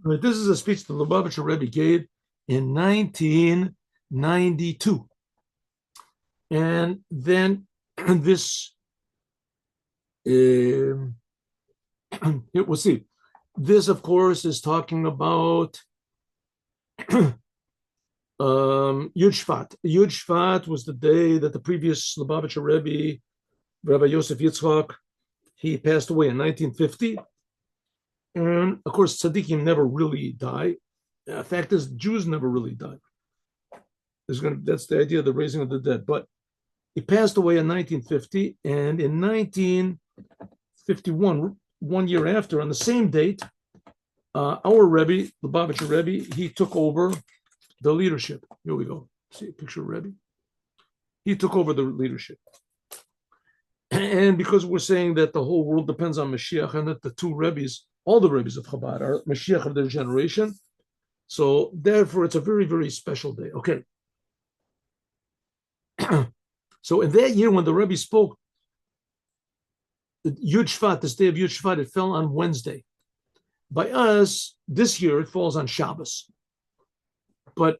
Right, this is a speech the Lubavitcher Rebbe gave in 1992. And then this, here we'll see. This, of course, is talking about Yud Shvat. Yud Shvat was the day that the previous Lubavitcher Rebbe, Rabbi Yosef Yitzchak, he passed away in 1950. And of course, tzaddikim never really die. The fact is, Jews never really die. That's the idea of the raising of the dead. But he passed away in 1950, and in 1951, 1 year after, on the same date, our Rebbe, the Lubavitcher Rebbe, he took over the leadership. Here we go. See a picture of Rebbe? He took over the leadership. And because we're saying that the whole world depends on Mashiach, and that the two Rebbes, all the Rebbes of Chabad, are Mashiach of their generation, so therefore it's a very, very special day. Okay. So in that year when the Rebbe spoke, Yud Shvat, this day of Yud Shvat, it fell on Wednesday. By us, this year, it falls on Shabbos. But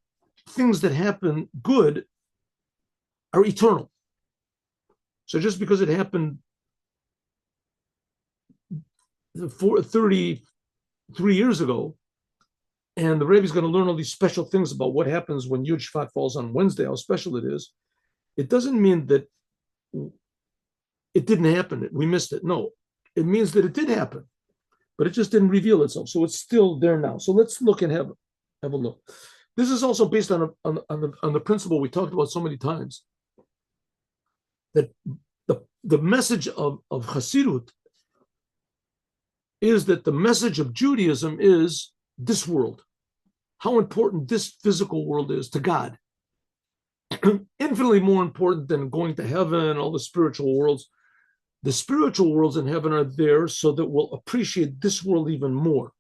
things that happen good are eternal. So just because it happened 33 years ago, and the Rebbe is going to learn all these special things about what happens when Yud Shvat falls on Wednesday, how special it is, it doesn't mean that it didn't happen, we missed it. No, it means that it did happen, but it just didn't reveal itself. So it's still there now. So let's look and have a look. This is also based on the principle we talked about so many times, that the message of Hasidut is that the message of Judaism is this world, how important this physical world is to God. Infinitely more important than going to heaven, all the spiritual worlds. The spiritual worlds in heaven are there so that we'll appreciate this world even more.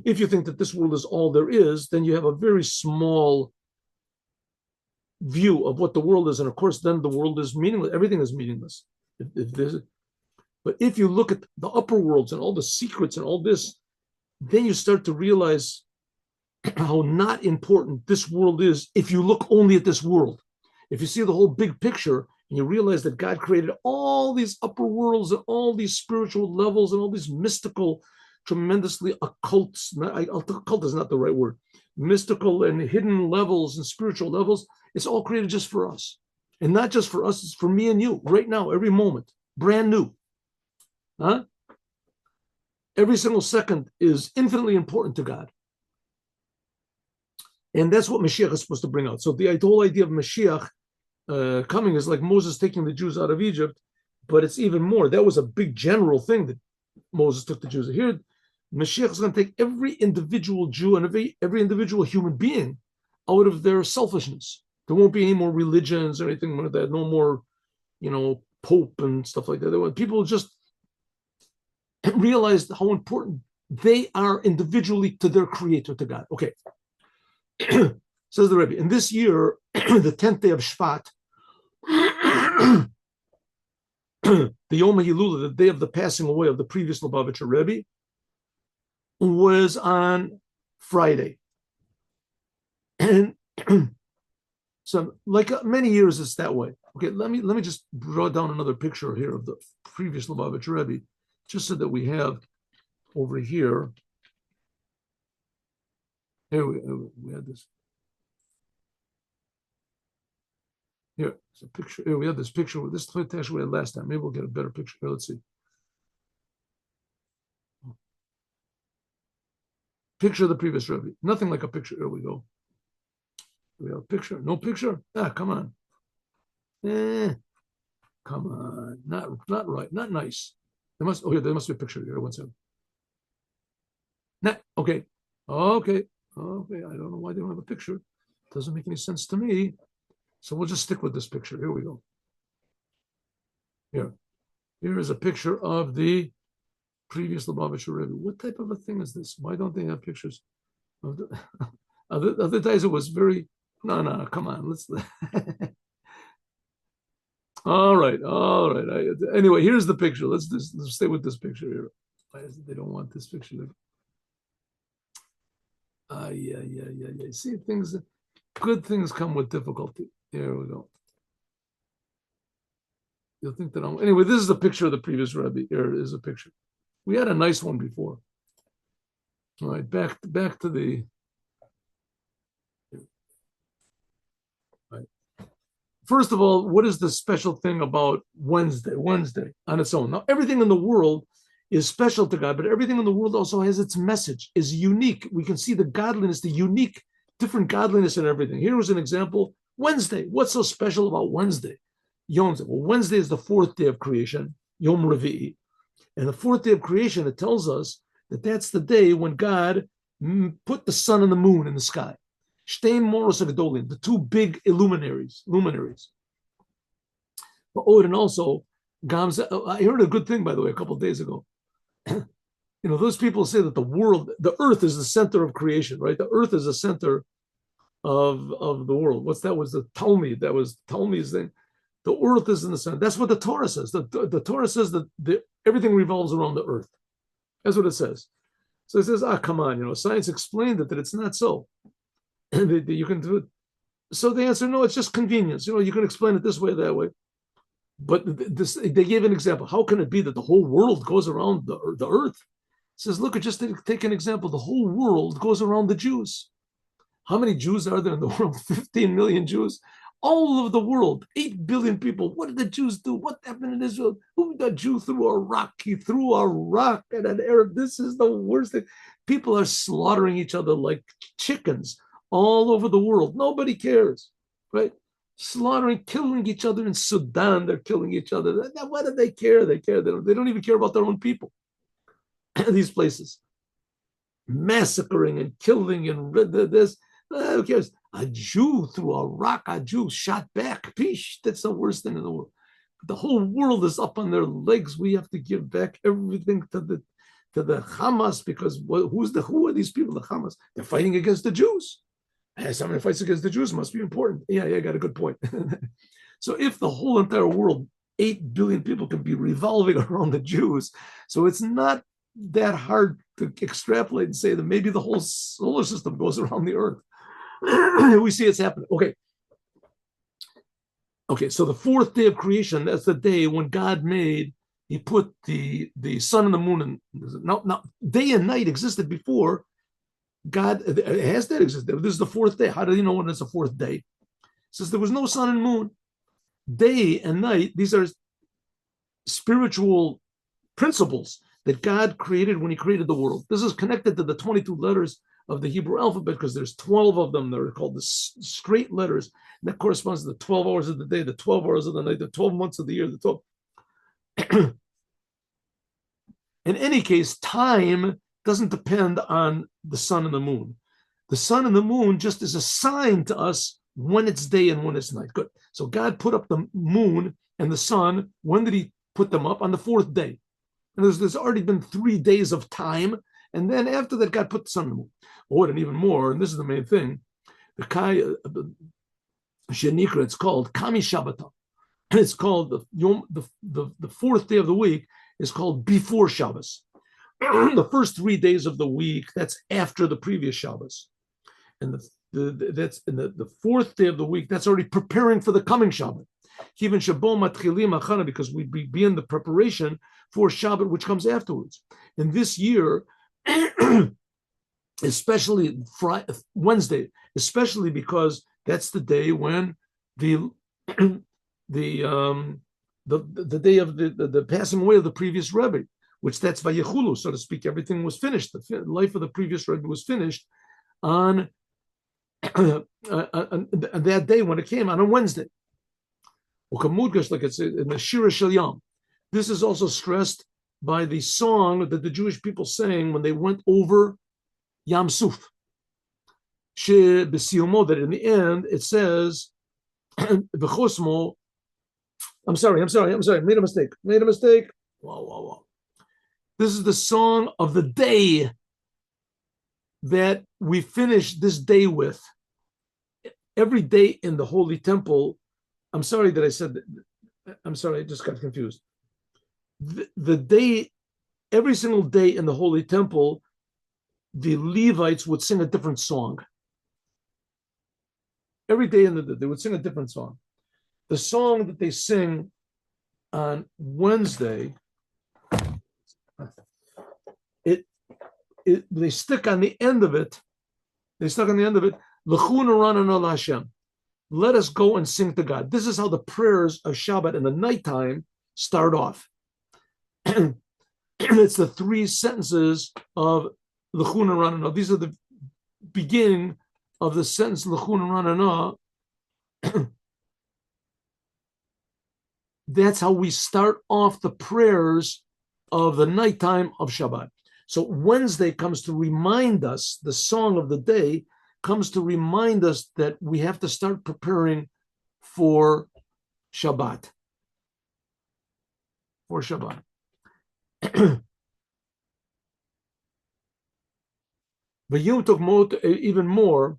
If you think that this world is all there is, then you have a very small view of what the world is. And of course, then the world is meaningless. Everything is meaningless. But if you look at the upper worlds and all the secrets and all this, then you start to realize how not important this world is if you look only at this world. If you see the whole big picture and you realize that God created all these upper worlds and all these spiritual levels and all these mystical, tremendously occult is not the right word, mystical and hidden levels and spiritual levels, it's all created just for us. And not just for us, it's for me and you right now, every moment, brand new. Huh? Every single second is infinitely important to God. And that's what Mashiach is supposed to bring out. So the whole idea of Mashiach coming is like Moses taking the Jews out of Egypt, but it's even more. That was a big general thing that Moses took the Jews. Here, Mashiach is going to take every individual Jew and every individual human being out of their selfishness. There won't be any more religions or anything like that. No more, Pope and stuff like that. People just realize how important they are individually to their Creator, to God. Okay. Says the Rebbe, in this year, the 10th day of Shvat, the Yom HaHilula, the day of the passing away of the previous Lubavitcher Rebbe, was on Friday. And so, like many years, it's that way. Okay, let me just draw down another picture here of the previous Lubavitcher Rebbe, just so that we have over here. Here we had this. Here, it's a picture. Here we had this picture with this actually we had last time. Maybe we'll get a better picture. Here, let's see. Picture of the previous Rebbe. Nothing like a picture. Here we go. We have a picture. No picture? Come on. Come on. Not right. Not nice. There must be a picture here. One second. Okay. Okay. I don't know why they don't have a picture. Doesn't make any sense to me. So we'll just stick with this picture. Here we go. Here is a picture of the previous Lubavitcher Rebbe. What type of a thing is this? Why don't they have pictures of the other days? It was very no. Come on, let's. All right. Anyway, here's the picture. Let's stay with this picture here. Why is it they don't want this picture? Yeah. See, good things come with difficulty. There we go. You'll think that anyway, this is a picture of the previous Rebbe. Here is a picture. We had a nice one before. All right, back to the. Right. First of all, what is the special thing about Wednesday? Wednesday on its own. Now, everything in the world is special to God, but everything in the world also has its message, is unique. We can see the godliness, the unique, different godliness in everything. Here was an example. Wednesday. What's so special about Wednesday? Yom. Well, Wednesday is the fourth day of creation, Yom Revi'i. And the fourth day of creation, it tells us that that's the day when God put the sun and the moon in the sky. Shtein Moros Agdolim, the two big luminaries. But and also, I heard a good thing, by the way, a couple of days ago. Those people say that the earth is the center of creation, right? The earth is the center of the world. That was the Talmud. That was Talmud's thing. The earth is in the center. That's what the Torah says. The Torah says that everything revolves around the earth. That's what it says. So it says, come on, science explained it, that it's not so. You can do it. So the answer, no, it's just convenience. You can explain it this way, that way. But they gave an example. How can it be that the whole world goes around the earth? It says, look, just take an example. The whole world goes around the Jews. How many Jews are there in the world? 15 million Jews. All over the world, 8 billion people. What did the Jews do? What happened in Israel? Who the Jew threw a rock? He threw a rock at an Arab. This is the worst thing. People are slaughtering each other like chickens all over the world. Nobody cares, right? Slaughtering, killing each other in Sudan. They're killing each other. What do they care? They don't even care about their own people. These places. Massacring and killing and this. Who cares? A Jew threw a rock, a Jew shot back. Peace. That's the worst thing in the world. The whole world is up on their legs. We have to give back everything to the Hamas, because who are these people? The Hamas. They're fighting against the Jews. Somebody fights against the Jews must be important. Yeah, I got a good point. So if the whole entire world, 8 billion people, can be revolving around the Jews, so it's not that hard to extrapolate and say that maybe the whole solar system goes around the earth. We see it's happening. Okay, so the fourth day of creation, that's the day when God he put the sun and the moon in. Now, day and night existed before God. Has that existed? This is the fourth day. How do you know when it's the fourth day? It says there was no sun and moon. Day and night, these are spiritual principles that God created when he created the world. This is connected to the 22 letters of the Hebrew alphabet, because there's 12 of them. They're called the straight letters. And that corresponds to the 12 hours of the day, the 12 hours of the night, the 12 months of the year, the 12. In any case, time doesn't depend on the sun and the moon. The sun and the moon just is a sign to us when it's day and when it's night. Good. So God put up the moon and the sun. When did he put them up? On the fourth day. And there's already been 3 days of time. And then after that, God put the sun and the moon. And even more, and this is the main thing, the Shenikra, it's called Kami Shabbat. It's called the fourth day of the week is called before Shabbos. The first 3 days of the week, that's after the previous Shabbos. And the fourth day of the week, that's already preparing for the coming Shabbat. Because we begin the preparation for Shabbat, which comes afterwards. And this year, especially Wednesday, especially because that's the day when the day of the passing away of the previous Rebbe, which that's Vayechulu, so to speak. Everything was finished. The life of the previous Rebbe was finished on that day when it came on a Wednesday. Like it's in the Shira Shel Yam. This is also stressed by the song that the Jewish people sang when they went over Yam Suf. That in the end it says, "V'chosmo." I'm sorry. Made a mistake. Wow. This is the song of the day that we finish this day with. Every day in the Holy Temple. I'm sorry that I said that. I'm sorry, I just got confused. The day every single day in the Holy Temple, the Levites would sing a different song. Every day in the day, they would sing a different song. The song that they sing on Wednesday, they stick on the end of it. L'chuna ranana Hashem. Let us go and sing to God. This is how the prayers of Shabbat in the nighttime start off. It's the three sentences of L'chuna ranana. These are the beginning of the sentence L'chuna ranana. That's how we start off the prayers of the nighttime of Shabbat. So Wednesday comes to remind us, the song of the day comes to remind us that we have to start preparing for Shabbat. For Shabbat. But Yom Tov even more,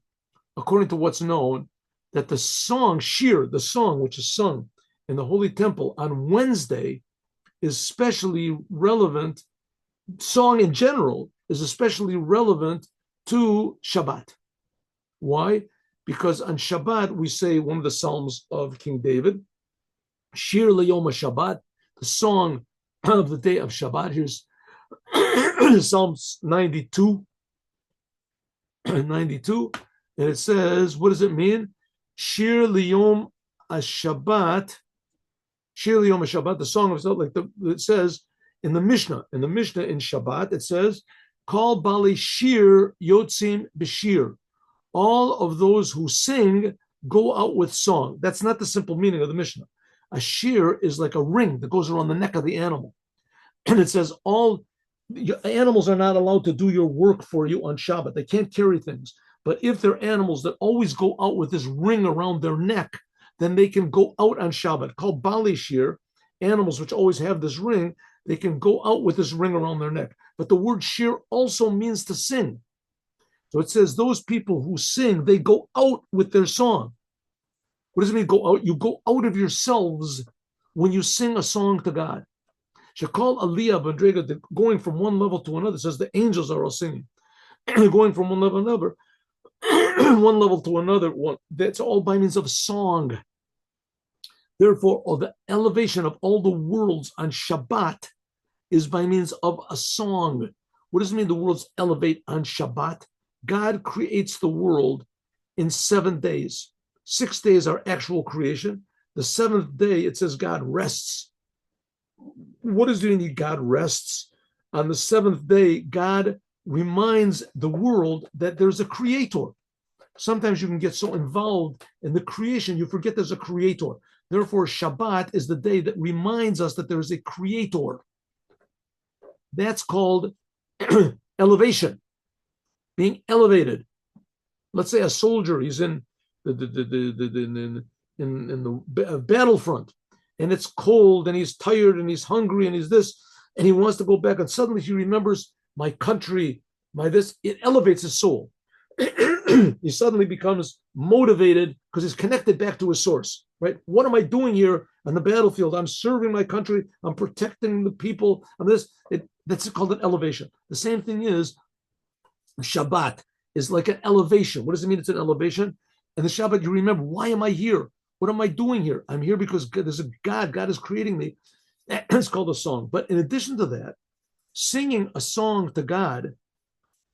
according to what's known, that the song, Shir, the song which is sung in the Holy Temple on Wednesday is especially relevant. Song in general is especially relevant to Shabbat. Why? Because on Shabbat we say one of the Psalms of King David, Shir L'Yom HaShabbat, the song of the day of Shabbat. Here's Psalms 92, and it says, what does it mean? Shir L'Yom HaShabbat, Shir L'Yom HaShabbat, the song of, like it says in the Mishnah in Shabbat, it says, Kol Bali Shir Yotzim B'Shir. All of those who sing go out with song. That's not the simple meaning of the Mishnah. A shir is like a ring that goes around the neck of the animal. And it says all animals are not allowed to do your work for you on Shabbat. They can't carry things. But if they're animals that always go out with this ring around their neck, then they can go out on Shabbat. Called Bali Shir, animals which always have this ring, they can go out with this ring around their neck. But the word shir also means to sing. So it says those people who sing, they go out with their song. What does it mean go out? You go out of yourselves when you sing a song to God. Shekol Aliyah Bandrega, going from one level to another, says the angels are all singing. Going from one level to another, one level to another, that's all by means of song. Therefore, all the elevation of all the worlds on Shabbat is by means of a song. What does it mean the worlds elevate on Shabbat? God creates the world in 7 days. 6 days are actual creation. The 7th day, it says God rests. What does it mean God rests? On the 7th day, God reminds the world that there's a creator. Sometimes you can get so involved in the creation, you forget there's a creator. Therefore, Shabbat is the day that reminds us that there is a creator. That's called elevation, being elevated. Let's say a soldier, he's in the battlefront, and it's cold, and he's tired, and he's hungry, and he's this, and he wants to go back, and suddenly he remembers my country, my this. It elevates his soul. He suddenly becomes motivated because he's connected back to his source, right? What am I doing here on the battlefield? I'm serving my country. I'm protecting the people. I'm this. That's called an elevation. The same thing is Shabbat is like an elevation. What does it mean? It's an elevation. And the Shabbat, you remember, why am I here? What am I doing here? I'm here because there's a God. God is creating me. It's called a song. But in addition to that, singing a song to God,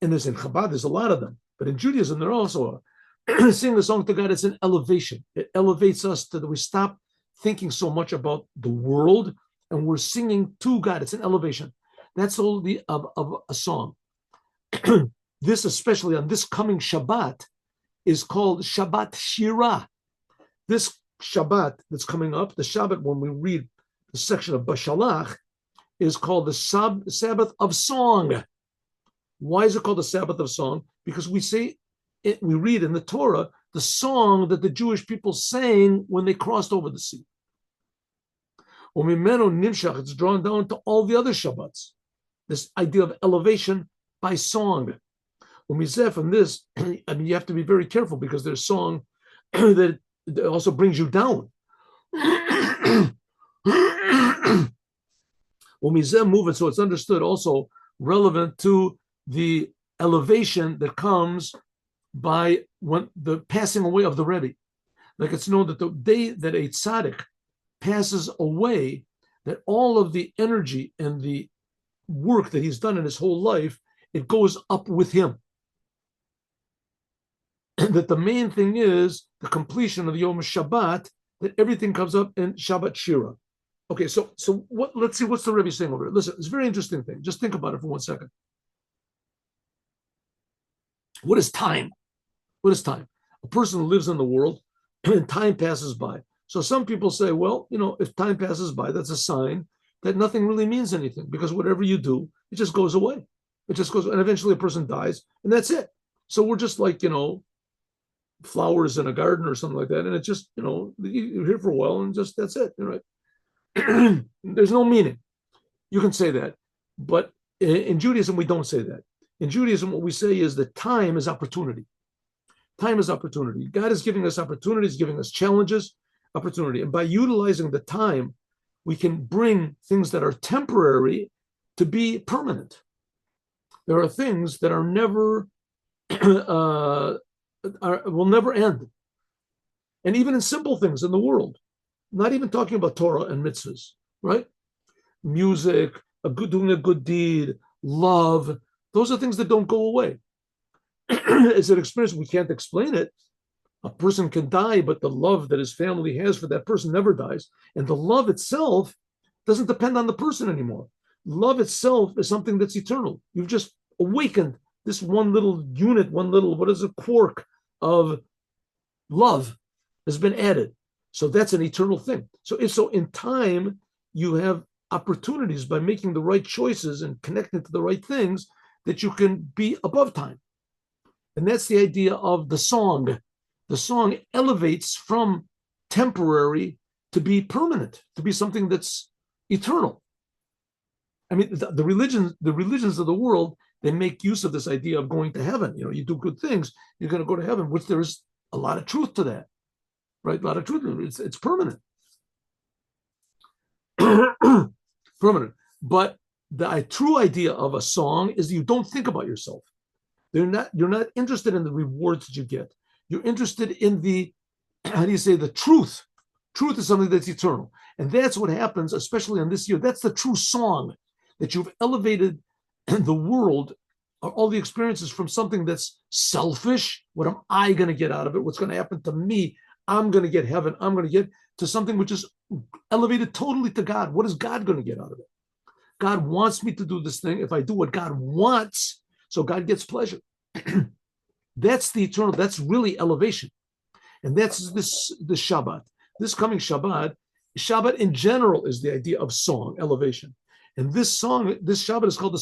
and there's in Chabad, there's a lot of them. But in Judaism, there also are. Singing a song to God, it's an elevation. It elevates us to that we stop thinking so much about the world and we're singing to God. It's an elevation. That's all of a song. This, especially on this coming Shabbat, is called Shabbat Shirah. This Shabbat that's coming up, the Shabbat when we read the section of Bashalach, is called the Sabbath of Song. Why is it called the Sabbath of Song? Because we read in the Torah the song that the Jewish people sang when they crossed over the sea. It's drawn down to all the other Shabbats. This idea of elevation by song. From this, I mean, you have to be very careful because there's song that also brings you down. Umizem moving, so it's understood also relevant to the elevation that comes by when the passing away of the Rebbe. Like it's known that the day that a tzaddik passes away, that all of the energy and the work that he's done in his whole life, it goes up with him. And that the main thing is the completion of the Yom Shabbat, that everything comes up in Shabbat Shira. Okay, so what? Let's see what's the Rebbe saying over here. Listen, it's a very interesting thing. Just think about it for 1 second. What is time? What is time? A person lives in the world and time passes by. So some people say, well, if time passes by, that's a sign that nothing really means anything, because whatever you do, it just goes away. It just goes, and eventually a person dies, and that's it. So we're just like, flowers in a garden or something like that, and it just, you're here for a while, and just that's it, right? There's no meaning. You can say that, but in Judaism we don't say that. In Judaism, what we say is that time is opportunity. Time is opportunity. God is giving us opportunities, giving us challenges, opportunity, and by utilizing the time, we can bring things that are temporary to be permanent. There are things that are never will never end. And even in simple things in the world, not even talking about Torah and mitzvahs, right? Music, doing a good deed, love, those are things that don't go away. It's an experience, we can't explain it. A person can die, but the love that his family has for that person never dies. And the love itself doesn't depend on the person anymore. Love itself is something that's eternal. You've just awakened this one little unit, quark of love has been added. So that's an eternal thing. So in time, you have opportunities by making the right choices and connecting to the right things that you can be above time. And that's the idea of the song. The song elevates from temporary to be permanent, to be something that's eternal. I mean, the religions of the world, they make use of this idea of going to heaven. You do good things, you're going to go to heaven, which there is a lot of truth to that, right? A lot of truth. It's permanent. Permanent. But the true idea of a song is that you don't think about yourself. You're not interested in the rewards that you get. You're interested in the truth. Truth is something that's eternal. And that's what happens, especially in this year. That's the true song, that you've elevated the world, all the experiences, from something that's selfish. What am I going to get out of it? What's going to happen to me? I'm going to get heaven. I'm going to get to something which is elevated totally to God. What is God going to get out of it? God wants me to do this thing. If I do what God wants, so God gets pleasure. That's the eternal. That's really elevation. And that's the Shabbat. This coming Shabbat in general is the idea of song, elevation. And this Shabbat is called the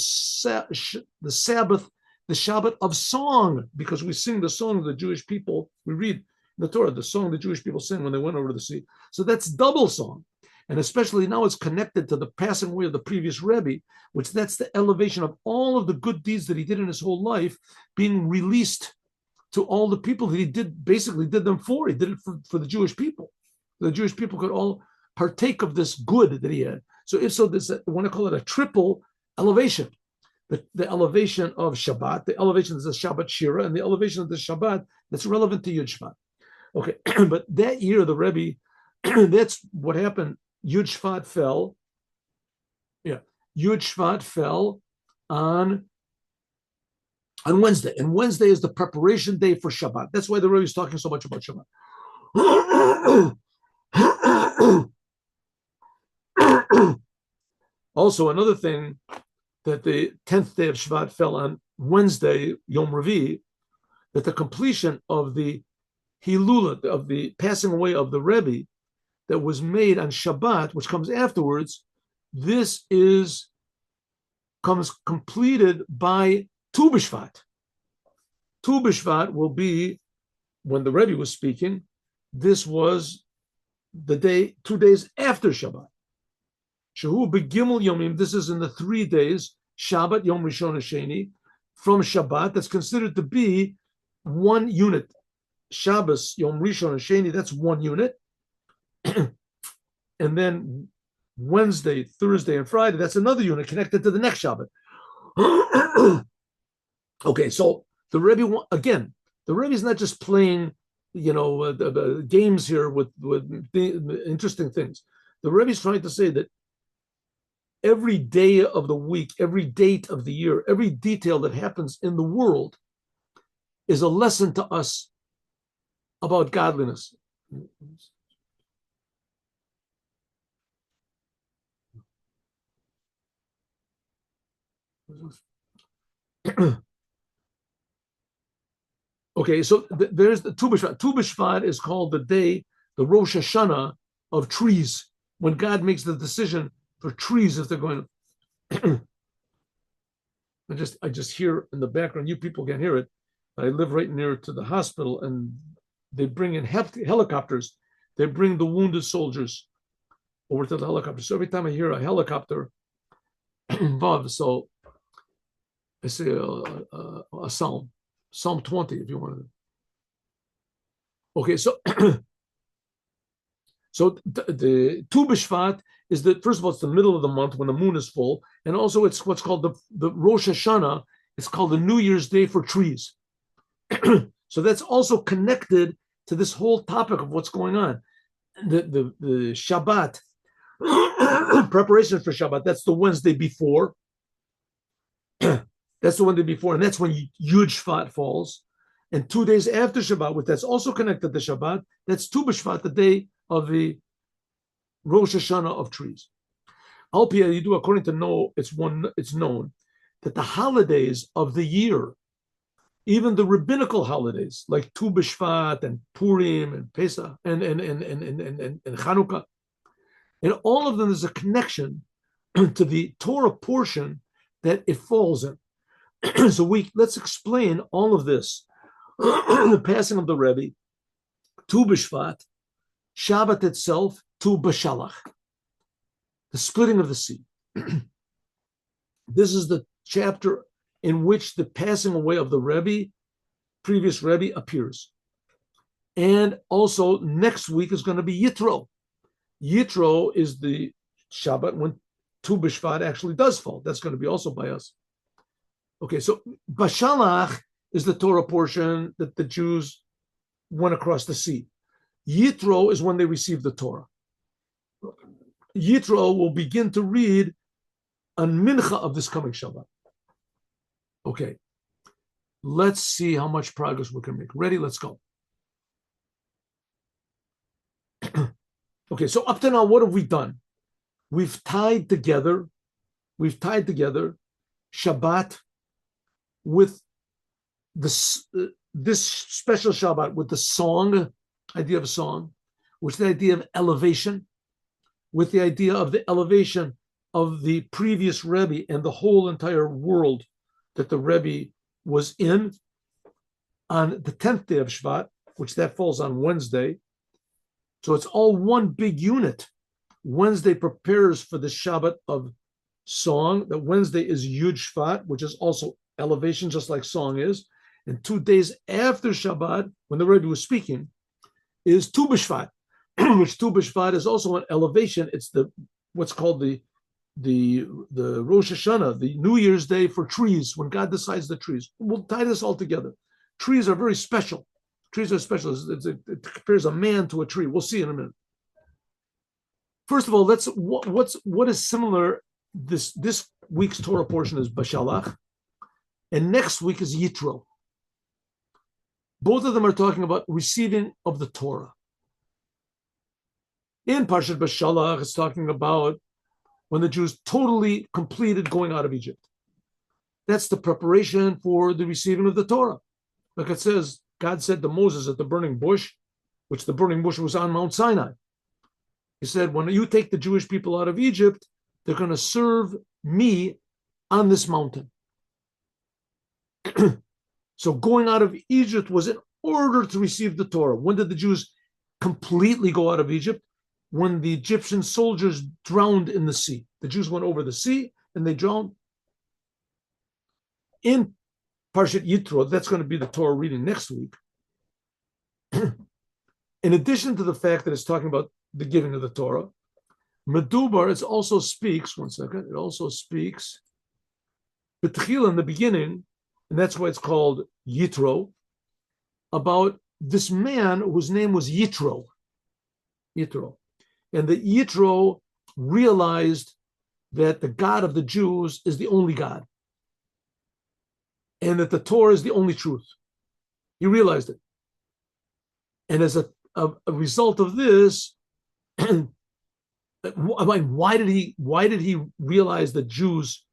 Sabbath, the Shabbat of song, because we sing the song of the Jewish people. We read the Torah, the song the Jewish people sing when they went over the sea. So that's double song. And especially now it's connected to the passing away of the previous Rebbe, which that's the elevation of all of the good deeds that he did in his whole life being released to all the people that he basically did them for. He did it for the Jewish people. The Jewish people could all partake of this good that he had. So this, I want to call it a triple elevation. The elevation of Shabbat, the elevation of the Shabbat Shira, and the elevation of the Shabbat that's relevant to Yud Shvat. Okay, but that year, the Rebbe, that's what happened. Yud Shvat fell. Yeah, Yud Shvat fell on Wednesday. And Wednesday is the preparation day for Shabbat. That's why the Rebbe is talking so much about Shabbat. Also, another thing, that the 10th day of Shvat fell on Wednesday, Yom Revi, that the completion of the Hilula, of the passing away of the Rebbe, that was made on Shabbat, which comes afterwards, this comes completed by Tu B'Shvat. Tu B'Shvat will be, when the Rebbe was speaking, this was the day, 2 days after Shabbat. Shehu Begimel Yomim, this is in the 3 days, Shabbat, Yom Rishon Sheni, from Shabbat, that's considered to be one unit. Shabbos, Yom Rishon Sheni, that's one unit. And then Wednesday, Thursday, and Friday, that's another unit connected to the next Shabbat. Okay, so the Rebbe, again, the Rebbe is not just playing, the games here with the interesting things. The Rebbe is trying to say that every day of the week, every date of the year, every detail that happens in the world is a lesson to us about godliness. Okay, so there's the Tu B'Shvat. Tu B'Shvat is called the day, the Rosh Hashanah of trees, when God makes the decision for trees if they're going to. I just hear in the background, you people can hear it, but I live right near to the hospital, and they bring in helicopters. They bring the wounded soldiers over to the helicopter. So every time I hear a helicopter involved, so I say a Psalm 20, if you want to. Okay, so the Tu B'Shvat is that, first of all, it's the middle of the month when the moon is full, and also it's what's called the Rosh Hashanah. It's called the New Year's Day for trees. So that's also connected to this whole topic of what's going on. The Shabbat, preparation for Shabbat, that's the Wednesday before. That's the Wednesday before, and that's when Yud Shvat falls. And 2 days after Shabbat, which that's also connected to Shabbat, that's Tu B'Shvat, the day of the Rosh Hashanah of trees. Al Pi Yidu, according to No, it's known that the holidays of the year, even the rabbinical holidays like Tu B'Shvat and Purim and Pesach and Chanukah, and all of them, there's a connection to the Torah portion that it falls in. So let's explain all of this. The passing of the Rebbe, Tu B'Shvat, Shabbat itself, Tu B'Shalach, the splitting of the sea. This is the chapter in which the passing away of the Rebbe, previous Rebbe, appears. And also next week is going to be Yitro. Yitro is the Shabbat when Tu B'Shvat actually does fall. That's going to be also by us. Okay, so B'Shalach is the Torah portion that the Jews went across the sea. Yitro is when they received the Torah. Yitro will begin to read on Mincha of this coming Shabbat. Okay, let's see how much progress we can make. Ready? Let's go. Okay, so up to now, what have we done? We've tied together Shabbat with this special Shabbat with the song, idea of a song, with the idea of elevation, with the idea of the elevation of the previous Rebbe and the whole entire world that the Rebbe was in on the 10th day of Shvat, which that falls on Wednesday. So it's all one big unit. Wednesday prepares for the Shabbat of song. That Wednesday is Yud Shvat, which is also elevation, just like song is. And 2 days after Shabbat, when the Rebbe was speaking, is Tu B'Shvat, which Tu B'Shvat is also an elevation. It's what's called the Rosh Hashanah, the New Year's Day for trees, when God decides the trees. We'll tie this all together. Trees are very special. Trees are special. It compares a man to a tree. We'll see in a minute. First of all, what is similar. This week's Torah portion is B'Shalach, and next week is Yitro. Both of them are talking about receiving of the Torah. In Parshat B'Shalach, it's talking about when the Jews totally completed going out of Egypt. That's the preparation for the receiving of the Torah. Like it says, God said to Moses at the burning bush, which the burning bush was on Mount Sinai. He said, when you take the Jewish people out of Egypt, they're going to serve me on this mountain. So going out of Egypt was in order to receive the Torah. When did the Jews completely go out of Egypt? When the Egyptian soldiers drowned in the sea. The Jews went over the sea and they drowned. In Parshat Yitro, that's going to be the Torah reading next week. In addition to the fact that it's talking about the giving of the Torah, Medubar, it also speaks, one second, it also speaks, B'tchila in the beginning, and that's why it's called Yitro, about this man whose name was Yitro. Yitro. And the Yitro realized that the God of the Jews is the only God, and that the Torah is the only truth. He realized it. And as a result of this, why did he realize that Jews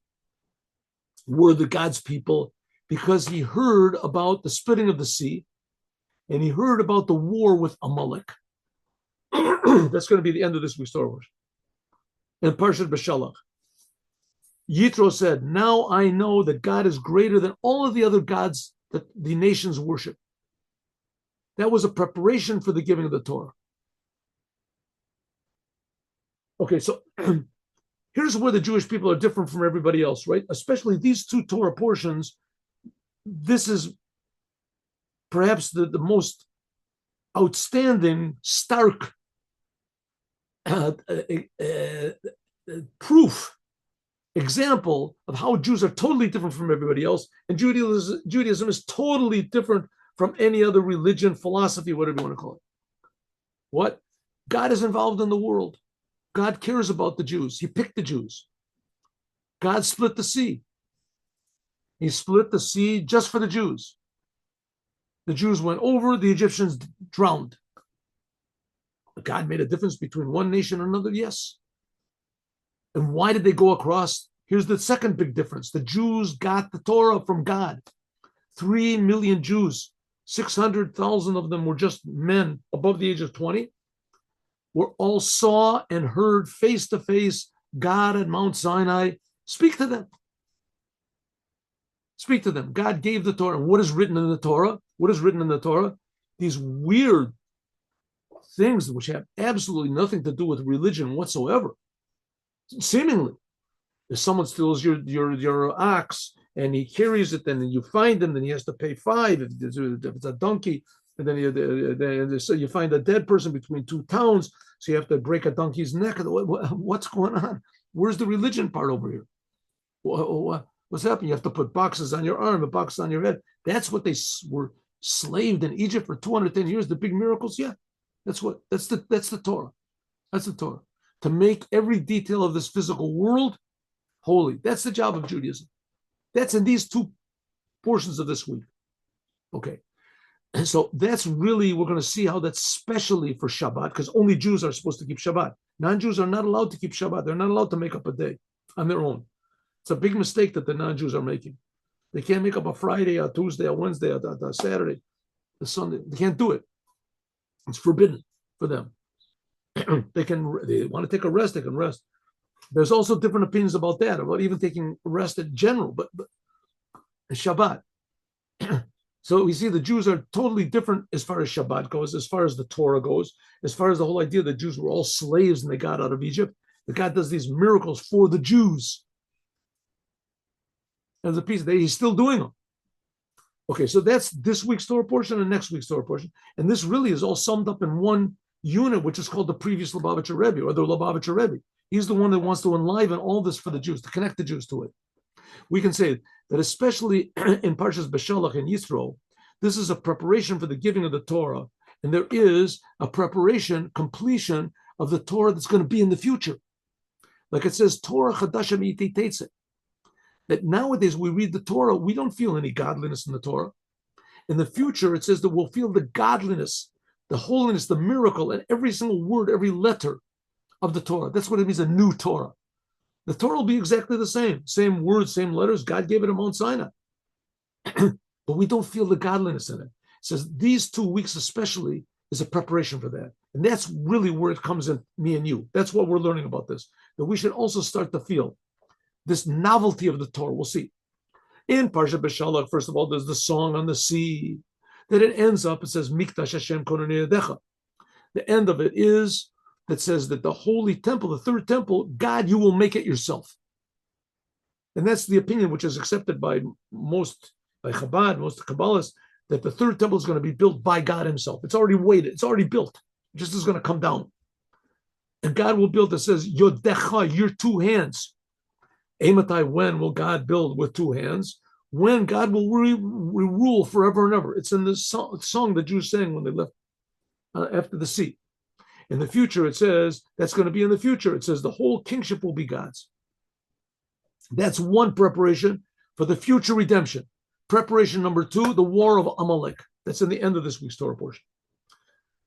were the God's people? Because he heard about the splitting of the sea, and he heard about the war with Amalek. That's going to be the end of this week's Torah. And Parshat Beshalach, Yitro said, "Now I know that God is greater than all of the other gods that the nations worship." That was a preparation for the giving of the Torah. Okay, so here's where the Jewish people are different from everybody else, right? Especially these two Torah portions. This is perhaps the most outstanding, stark proof, example of how Jews are totally different from everybody else. And Judaism is totally different from any other religion, philosophy, whatever you want to call it. What? God is involved in the world. God cares about the Jews. He picked the Jews. God split the sea. He split the sea just for the Jews. The Jews went over, the Egyptians drowned. God made a difference between one nation and another? Yes. And why did they go across? Here's the second big difference. The Jews got the Torah from God. 3 million Jews, 600,000 of them were just men above the age of 20, were all saw and heard face to face God at Mount Sinai speak to them. Speak to them. God gave the Torah. And what is written in the Torah? What is written in the Torah? These weird things which have absolutely nothing to do with religion whatsoever. Seemingly, if someone steals your ox and he carries it, then you find him, then he has to pay 5. If it's a donkey, and then so you find a dead person between 2 towns, so you have to break a donkey's neck. What's going on? Where's the religion part over here? What's happening? You have to put boxes on your arm, a box on your head. That's what they were slaved in Egypt for 210 years. The big miracles, yeah, that's the Torah. That's the Torah. To make every detail of this physical world holy. That's the job of Judaism. That's in these 2 portions of this week. Okay. And so that's really, we're going to see how that's specially for Shabbat, because only Jews are supposed to keep Shabbat. Non-Jews are not allowed to keep Shabbat. They're not allowed to make up a day on their own. It's a big mistake that the non-Jews are making. They can't make up a Friday, a Tuesday, a Wednesday, a Saturday, a Sunday. They can't do it. It's forbidden for them. They want to take a rest, they can rest. There's also different opinions about that, about even taking rest in general, but Shabbat. So we see the Jews are totally different as far as Shabbat goes, as far as the Torah goes, as far as the whole idea that Jews were all slaves and they got out of Egypt. That God does these miracles for the Jews. As a piece, he's still doing them. Okay, so that's this week's Torah portion and next week's Torah portion. And this really is all summed up in one unit, which is called the previous Lubavitcher Rebbe, or the Lubavitcher Rebbe. He's the one that wants to enliven all this for the Jews, to connect the Jews to it. We can say that especially in Parshas Beshalach and Yisro, this is a preparation for the giving of the Torah. And there is a preparation, completion of the Torah that's going to be in the future. Like it says, Torah chadasha mi'iti teitzeh. That nowadays we read the Torah, we don't feel any godliness in the Torah. In the future, it says that we'll feel the godliness, the holiness, the miracle, and every single word, every letter of the Torah. That's what it means, a new Torah. The Torah will be exactly the same words, same letters. God gave it on Mount Sinai. But we don't feel the godliness in it. It says these 2 weeks especially is a preparation for that. And that's really where it comes in, me and you. That's what we're learning about this. That we should also start to feel this novelty of the Torah. We'll see. In Parshat Beshalach, first of all, there's the song on the sea. Then it ends up, it says, Mikdash Hashem konanei yadecha. The end of it is, that says that the holy temple, the third temple, God, you will make it yourself. And that's the opinion which is accepted by Chabad, most Kabbalists, that the third temple is going to be built by God himself. It's already waited. It's already built. It just is going to come down. And God will build, it says, Yodecha, your two hands. Ematai, when will God build with two hands? When God will rule forever and ever. It's in the song the Jews sang when they left after the sea. In the future, it says, that's going to be in the future. It says the whole kingship will be God's. That's one preparation for the future redemption. Preparation number two, the war of Amalek. That's in the end of this week's Torah portion.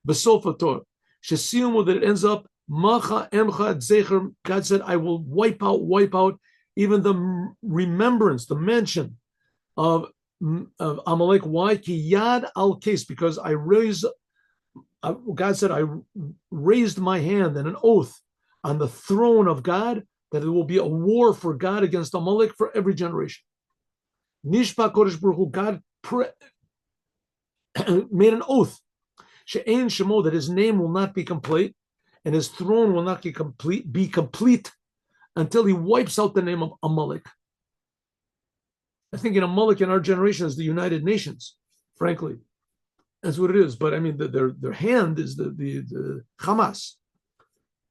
Besofa Torah. Shesiumu, that it ends up, Macha Emcha Zecher. God said, I will wipe out even the remembrance, the mention of Amalek. Why? Ki yad al case, because God said, I raised my hand and an oath on the throne of God that it will be a war for God against Amalek for every generation. Nishpa Kodesh Baruch Hu, God made an oath, She'ein Shemo, that his name will not be complete and his throne will not be complete until he wipes out the name of Amalek. I think Amalek in our generation is the United Nations, frankly. That's what it is. But I mean, their hand is the Hamas.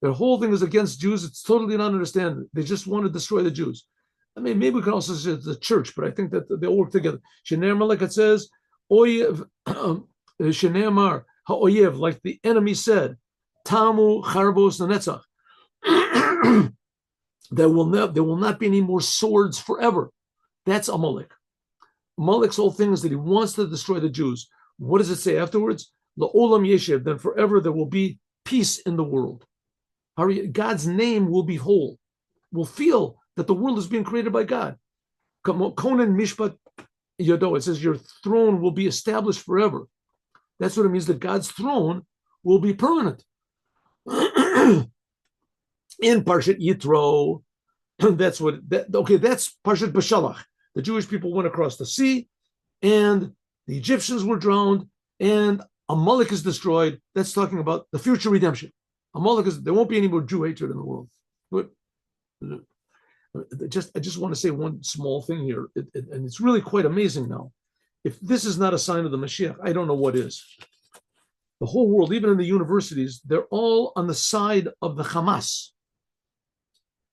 Their whole thing is against Jews. It's totally not understandable. They just want to destroy the Jews. I mean, maybe we can also say the church, but I think that they all work together. Shene'emar, like it says, Oyev, Shene'emar, ha'oyev, like the enemy said, Tamu, Charbos, Nenetzach. There will not be any more swords forever. That's Amalek. Amalek's whole thing is that he wants to destroy the Jews. What does it say afterwards? La'olam yeshev, then forever there will be peace in the world. God's name will be whole. We'll feel that the world is being created by God. Konen mishpat yodo, it says your throne will be established forever. That's what it means, that God's throne will be permanent. In Parshat Yitro, that's Parshat Bashalach. The Jewish people went across the sea, and the Egyptians were drowned, and Amalek is destroyed. That's talking about the future redemption. There won't be any more Jew hatred in the world. But I just want to say one small thing here, and it's really quite amazing now. If this is not a sign of the Mashiach, I don't know what is. The whole world, even in the universities, they're all on the side of the Hamas.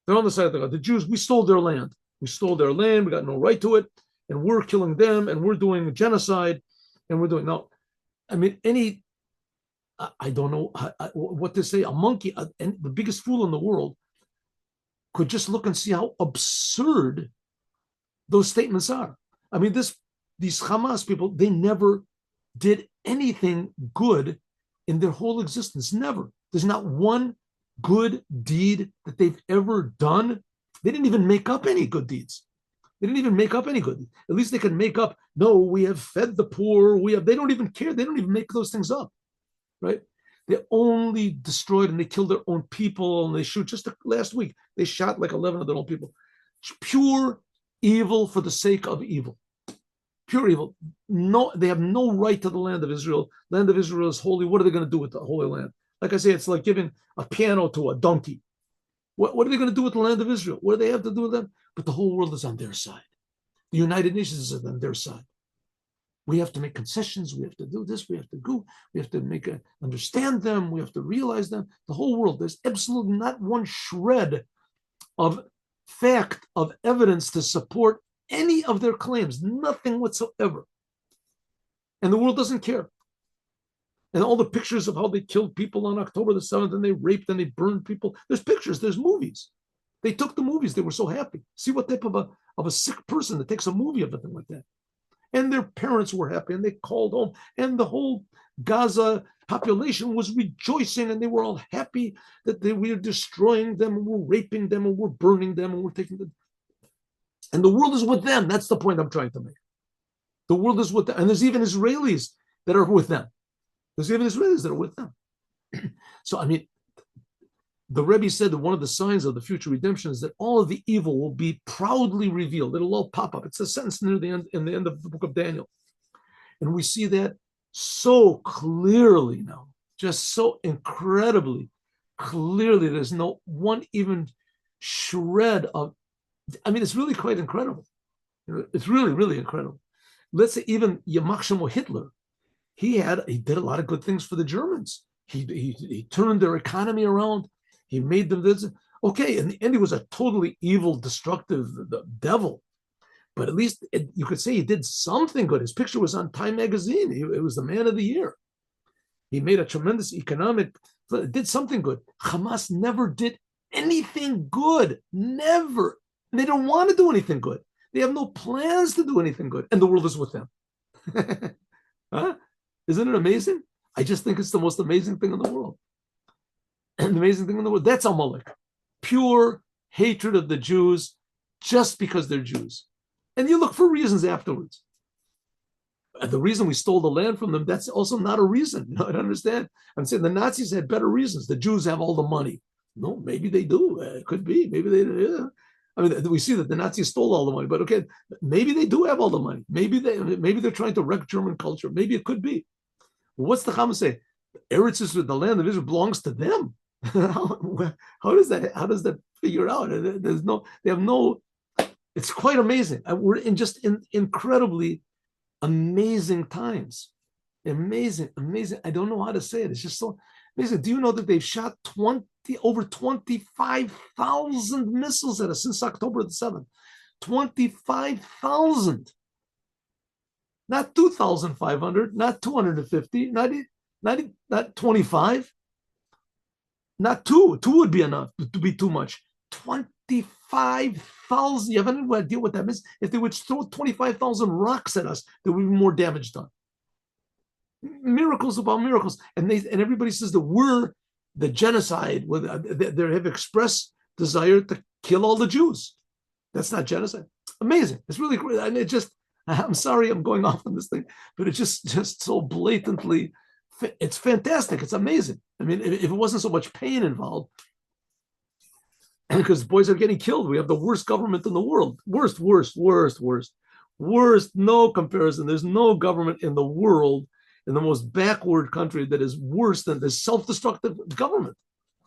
They're on the side of the Jews. We stole their land. We got no right to it, and we're killing them, and we're doing genocide, and we're doing now. I mean, I don't know what to say. A monkey, and the biggest fool in the world, could just look and see how absurd those statements are. I mean, these Hamas people, they never did anything good in their whole existence. Never. There's not one good deed that they've ever done. They didn't even make up any good deeds. At least they can make up, no, we have fed the poor. They don't even care. They don't even make those things up, right? They only destroyed and they killed their own people, and they shoot. Just last week, they shot like 11 of their own people. Pure evil for the sake of evil. Pure evil. No, they have no right to the land of Israel. Land of Israel is holy. What are they going to do with the Holy Land? Like I say, it's like giving a piano to a donkey. What are they going to do with the land of Israel? What do they have to do with them? But the whole world is on their side. The United Nations is on their side. We have to make concessions. We have to do this. We have to go. We have to understand them. We have to realize them. The whole world. There's absolutely not one shred of fact, of evidence to support any of their claims. Nothing whatsoever. And the world doesn't care. And all the pictures of how they killed people on October the 7th, and they raped and they burned people. There's pictures, there's movies. They took the movies. They were so happy. See what type of a sick person that takes a movie of a thing like that. And their parents were happy, and they called home. And the whole Gaza population was rejoicing, and they were all happy that we were destroying them, and we're raping them, and we're burning them, and we're taking them. And the world is with them. That's the point I'm trying to make. The world is with them. And there's even Israelis that are with them. So, I mean, the Rebbe said that one of the signs of the future redemption is that all of the evil will be proudly revealed. It'll all pop up. It's a sentence near the end, in the end of the book of Daniel. And we see that so clearly now, just so incredibly clearly. There's no one even shred of, I mean, it's really quite incredible. It's really, really incredible. Let's say even Yamach Shemo Hitler, he did a lot of good things for the Germans. He turned their economy around. He made them this. Okay, in the end, he was a totally evil, destructive devil. But at least you could say he did something good. His picture was on Time magazine. It was the man of the year. He made a tremendous economic, did something good. Hamas never did anything good. Never. They don't want to do anything good. They have no plans to do anything good. And the world is with them. Huh? Isn't it amazing? I just think it's the most amazing thing in the world. And the amazing thing in the world, that's Amalek. Pure hatred of the Jews just because they're Jews. And you look for reasons afterwards. And the reason we stole the land from them, that's also not a reason. I don't understand. I'm saying the Nazis had better reasons. The Jews have all the money. No, maybe they do. It could be. Maybe they do. Yeah. I mean, we see that the Nazis stole all the money, but okay, maybe they do have all the money. Maybe they're trying to wreck German culture. Maybe it could be. What's the Hamas say? Eretz Israel, the land of Israel, belongs to them. How does that figure out? They have no. It's quite amazing. We're in incredibly amazing times. Amazing. I don't know how to say it. It's just so amazing. Do you know that they've shot over 25,000 missiles at us since October the 7th? 25,000. Not 2,500, not 250, not 25. Not two. Two would be enough to be too much. 25,000. You have any idea what that means? If they would throw 25,000 rocks at us, there would be more damage done. Miracles about miracles. And everybody says that we're the genocide. They have expressed desire to kill all the Jews. That's not genocide. Amazing. It's really great. And I'm sorry I'm going off on this thing, but it's just so blatantly, it's fantastic. It's amazing. I mean, if it wasn't so much pain involved, because boys are getting killed. We have the worst government in the world. Worst. No comparison. There's no government in the world, in the most backward country, that is worse than this self-destructive government.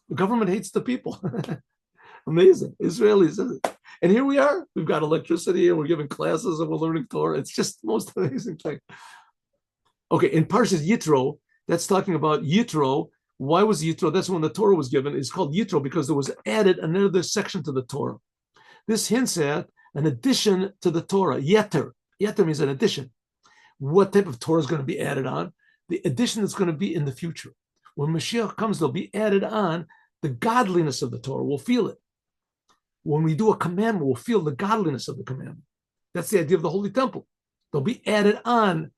The government hates the people. Amazing. Israelis. And here we are. We've got electricity and we're giving classes and we're learning Torah. It's just the most amazing thing. Okay, in Parshas Yitro, that's talking about Yitro. Why was Yitro? That's when the Torah was given. It's called Yitro because there was added another section to the Torah. This hints at an addition to the Torah. Yeter. Yeter means an addition. What type of Torah is going to be added on? The addition is going to be in the future. When Moshiach comes, they'll be added on the godliness of the Torah. We'll feel it. When we do a commandment, we'll feel the godliness of the commandment. That's the idea of the Holy Temple. They'll be added on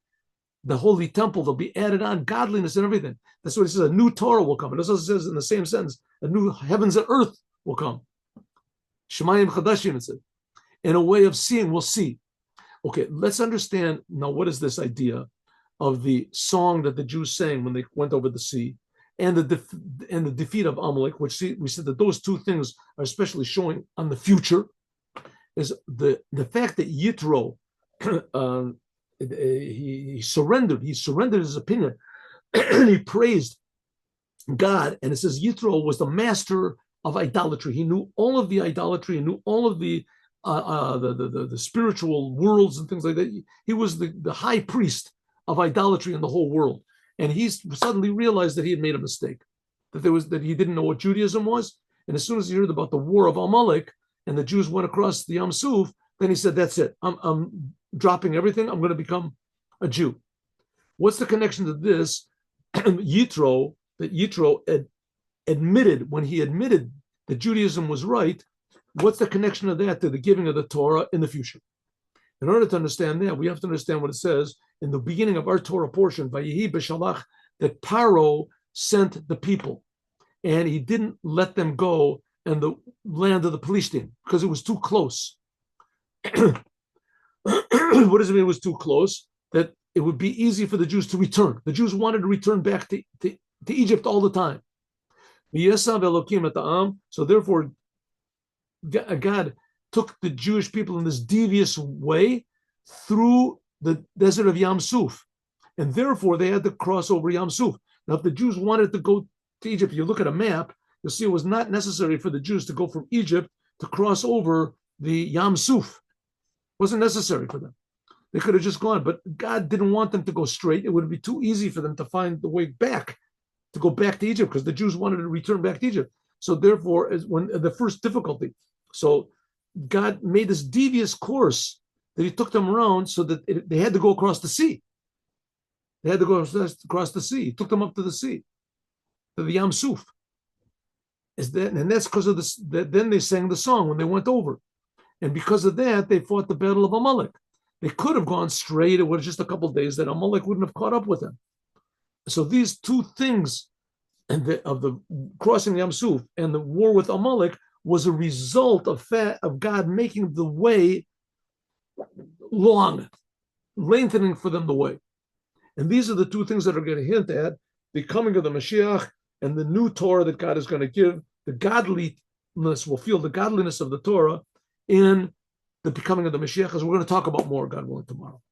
the Holy Temple. They'll be added on godliness and everything. That's what it says. A new Torah will come. And that's what it says in the same sentence. A new heavens and earth will come. Shemayim Chadashim, it says. In a way of seeing, we'll see. Okay, let's understand now what is this idea of the song that the Jews sang when they went over the sea and the defeat of Amalek, which we said that those two things are especially showing on the future, is the fact that Yitro, he surrendered his opinion, and he praised God, and it says Yitro was the master of idolatry. He knew all of the idolatry, he knew all of the spiritual worlds and things like that. He was the high priest of idolatry in the whole world. And he suddenly realized that he had made a mistake, that he didn't know what Judaism was. And as soon as he heard about the war of Amalek and the Jews went across the Yam Suf, then he said, that's it. I'm dropping everything. I'm going to become a Jew. What's the connection to this? Yitro admitted, when he admitted that Judaism was right, what's the connection of that to the giving of the Torah in the future? In order to understand that, we have to understand what it says in the beginning of our Torah portion, Vayihi b'shalach, that Paro sent the people, and he didn't let them go in the land of the Palestine because it was too close. What does it mean it was too close? That it would be easy for the Jews to return. The Jews wanted to return back to Egypt all the time. So therefore, God took the Jewish people in this devious way through the desert of Yam Suf, and therefore they had to cross over Yam Suf. Now, if the Jews wanted to go to Egypt, you look at a map, you'll see it was not necessary for the Jews to go from Egypt to cross over the Yam Suf. It wasn't necessary for them. They could have just gone, but God didn't want them to go straight. It would be too easy for them to find the way back, to go back to Egypt, because the Jews wanted to return back to Egypt. So therefore, as when the first difficulty, so God made this devious course that He took them around so that they had to go across the sea. They had to go across the sea. He took them up to the sea, to the Yam Suf. And that's because of this. Then they sang the song when they went over, and because of that, they fought the battle of Amalek. They could have gone straight. It was just a couple of days that Amalek wouldn't have caught up with them. So these two things, of the crossing the Yam Suf and the war with Amalek, was a result of God making the way long, lengthening for them the way. And these are the two things that are going to hint at the coming of the Mashiach and the new Torah that God is going to give. The godliness will feel the godliness of the Torah in the becoming of the Mashiach, as we're going to talk about more, God willing, tomorrow.